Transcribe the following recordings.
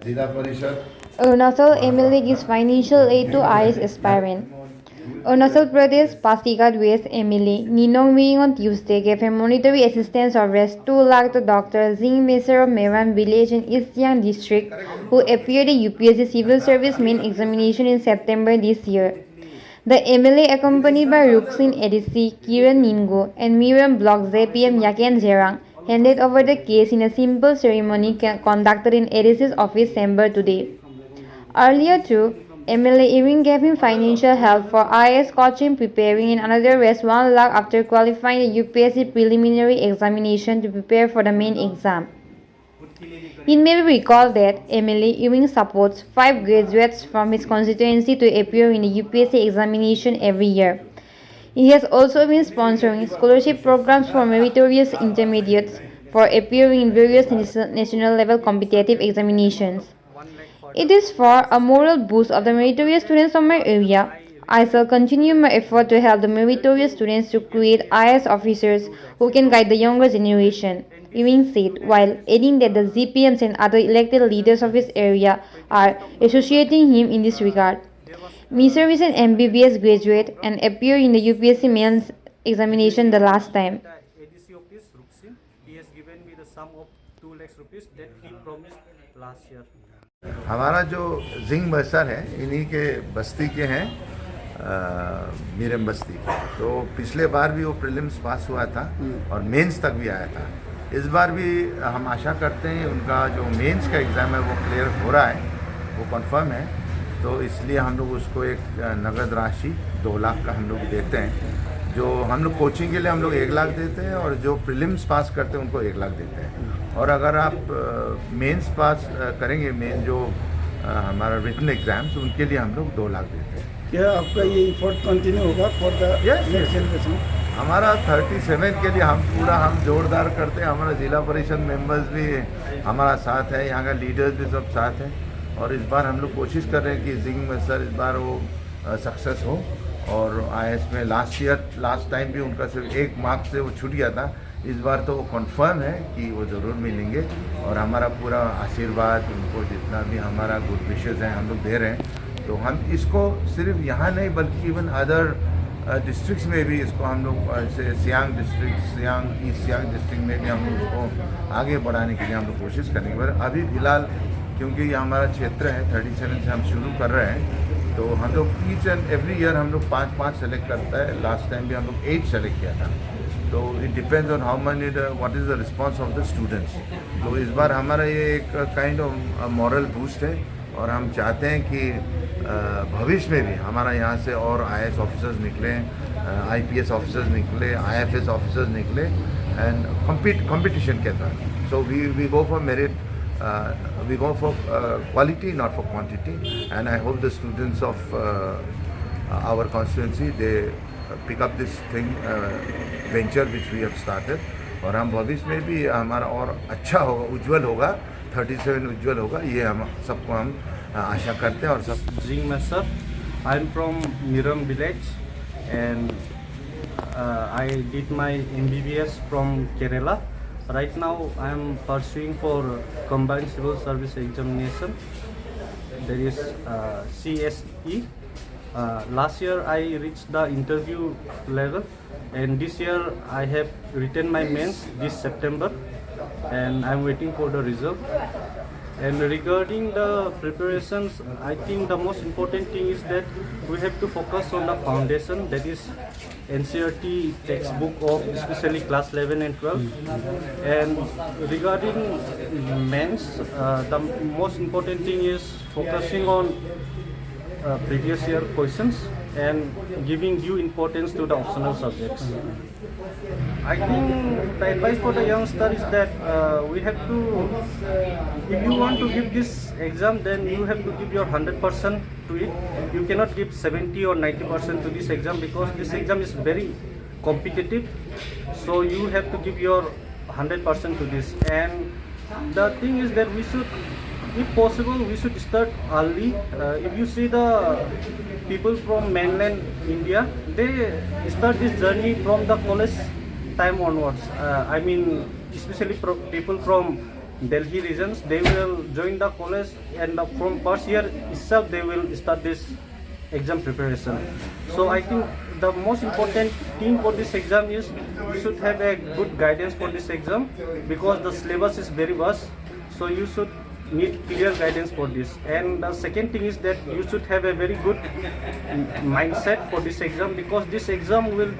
जिला परिषद Arunachal MLA gives financial aid to IS aspirant. Arunachal Pradesh Pasighat West MLA Ninong Wing on Tuesday gave a monetary assistance of Rs 2 lakh to Dr. Zing Messer of Meran village in East Siang district who appeared in UPSC civil service main examination in September this year. The MLA accompanied by Ruxin Edisi, Kiran Ningo and Miram Block ZPM Yaken Zerang handed over the case in a simple ceremony conducted in Edisi's office chamber today. Earlier too, MLA Ewing gave him financial help for IS coaching preparing in another Rs 1 lakh after qualifying the UPSC preliminary examination to prepare for the main exam. It may be recalled that MLA Ewing supports 5 graduates from his constituency to appear in the UPSC examination every year. He has also been sponsoring scholarship programs for meritorious intermediates for appearing in various national level competitive examinations. It is for a moral boost of the meritorious students of my area. I shall continue my effort to help the meritorious students to create IS officers who can guide the younger generation, Ewing said, while adding that the ZPMs and other elected leaders of his area are associating him in this regard. Miser is an MBBS graduate and appeared in the UPSC mains examination the last time. ADC office, Ruxin, he has given me the sum of 2 lakhs rupees that he promised last year. हमारा जो जिंग बस्तर है इन्हीं के बस्ती के हैं मीरम बस्ती के। तो पिछले बार भी वो प्रीलिम्स पास हुआ था और मेंस तक भी आया था। इस बार भी हम आशा करते हैं उनका जो मेंस का एग्ज़ाम है वो क्लियर हो रहा है, वो कंफर्म है। तो इसलिए हम लोग उसको एक नगद राशि 2 लाख का हम लोग देते हैं। जो हम लोग कोचिंग के लिए हम लोग 1 लाख देते हैं और जो प्रीलिम्स पास करते हैं उनको 1 लाख देते हैं। और अगर आप मेंस पास करेंगे, मेन जो हमारा रिटन एग्जाम्स, उनके लिए हम लोग 2 लाख देते हैं। क्या आपका ये इफोर्ट कंटिन्यू होगा फॉर द नेक्स्ट जनरेशन? हमारा 37 के लिए हम जोरदार करते हैं। हमारा जिला परिषद मेंबर्स भी हमारा साथ है, यहाँ का लीडर्स भी सब साथ हैं। और इस बार हम लोग कोशिश कर रहे हैं कि जिंग में सर इस बार वो सक्सेस हो। और IS में लास्ट टाइम भी उनका सिर्फ 1 मार्क्स से वो छूट गया था। इस बार तो वो कंफर्म है कि वो ज़रूर मिलेंगे और हमारा पूरा आशीर्वाद उनको जितना भी हमारा गुड विशेस हैं हम लोग दे रहे हैं। तो हम इसको सिर्फ यहाँ नहीं बल्कि इवन अदर डिस्ट्रिक्ट्स में भी इसको हम लोग जैसे Siang district, east Siang district में भी हम लोग उसको आगे बढ़ाने के लिए हम लोग कोशिश करेंगे। पर अभी फ़िलहाल क्योंकि ये हमारा क्षेत्र है 37 से हम शुरू कर रहे हैं, तो हम लोग ईच एंड एवरी ईयर हम लोग 5-5 सेलेक्ट करता है। लास्ट टाइम भी हम लोग 8 सेलेक्ट किया था। तो it depends on how many what is the response of the students. तो इस बार हमारा ये एक काइंड ऑफ मॉरल बूस्ट है और हम चाहते हैं कि भविष्य में भी हमारा यहाँ से और IS ऑफिसर्स निकले, IPS ऑफिसर्स निकले, IFS ऑफिसर्स निकले एंड कंपटीशन के साथ। So we go for merit, we go for quality, not for quantity, and I hope the students of our constituency they pick up this thing venture which we have started। और हम भविष्य में भी हमारा और अच्छा होगा, उज्जवल होगा, 37 उज्जवल होगा, ये हम सबको हम आशा करते हैं। और सब Zing Messer, I'm from Miram village and I did my MBBS from Kerala. Right now I am pursuing for combined civil service examination, that is CSE. Last year I reached the interview level and this year I have written my mains this September and I am waiting for the result. And regarding the preparations, I think the most important thing is that we have to focus on the foundation, that is NCERT textbook of especially class 11 and 12. And regarding mains, the most important thing is focusing on previous year questions and giving due importance to the optional subjects. I think the advice for the youngster is that we have to, if you want to give this exam, then you have to give your 100% to it. You cannot give 70 or 90% to this exam because this exam is very competitive. So you have to give your 100% to this. And the thing is that we should, if possible, we should start early. If you see the people from mainland India, they start this journey from the college time onwards. I mean, especially people from Delhi regions, they will join the college, and from first year itself they will start this exam preparation. So I think the most important thing for this exam is you should have a good guidance for this exam, because the syllabus is very vast. So you should need clear guidance for this. And the second thing is that you should have a very good mindset for this exam, because this exam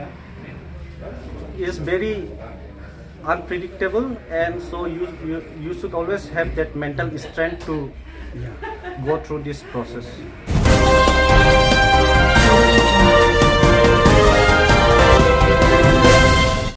is very unpredictable, and so you should always have that mental strength to go through this process.